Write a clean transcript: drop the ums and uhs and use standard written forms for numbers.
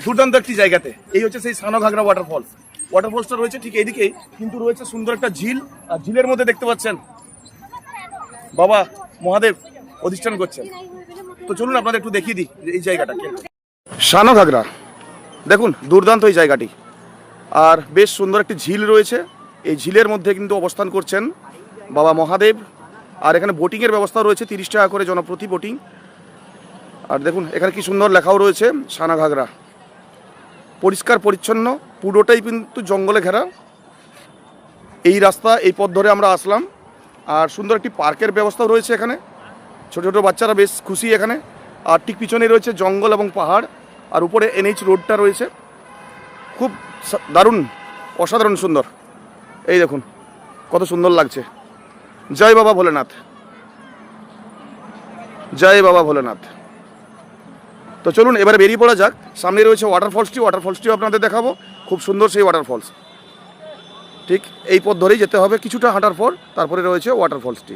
দুর্দান্ত একটি জায়গাতে। এই হচ্ছে সেই সানঘাগরা ওয়াটারফলস। ওয়াটারফলসটা রয়েছে ঠিক এইদিকেই, কিন্তু রয়েছে সুন্দর একটা ঝিল, আর ঝিলের মধ্যে দেখতে পাচ্ছেন বাবা মহাদেব অধিষ্ঠান করছেন। তো চলুন আপনাদের একটু দেখিয়ে দিই এই জায়গাটা। সানঘাগরা দেখুন, দুর্দান্ত এই জায়গাটি, আর বেশ সুন্দর একটি ঝিল রয়েছে। এই ঝিলের মধ্যে কিন্তু অবস্থান করছেন বাবা মহাদেব। আর এখানে বোটিংয়ের ব্যবস্থা রয়েছে, 30 টাকা করে জনপ্রতি বোটিং। আর দেখুন এখানে কি সুন্দর লেখাও রয়েছে সানঘাগরা। পরিষ্কার পরিচ্ছন্ন, পুরোটাই কিন্তু জঙ্গলে ঘেরা। এই রাস্তা, এই পথ ধরে আমরা আসলাম। আর সুন্দর একটি পার্কের ব্যবস্থাও রয়েছে এখানে, ছোট ছোট বাচ্চারা বেশ খুশি এখানে। আর ঠিক পিছনে রয়েছে জঙ্গল এবং পাহাড়, আর উপরে NH রোডটা রয়েছে। খুব দারুণ, অসাধারণ সুন্দর। এই দেখুন কত সুন্দর লাগছে। জয় বাবা ভোলেনাথ, জয় বাবা ভোলেনাথ। তো চলুন এবারে বেরিয়ে পড়া যাক। সামনে রয়েছে ওয়াটারফলসটিও আপনাদের দেখাবো। খুব সুন্দর সেই ওয়াটারফলস। ঠিক এই পথ ধরেই যেতে হবে, কিছুটা হাঁটার পর তারপরে রয়েছে ওয়াটারফলসটি।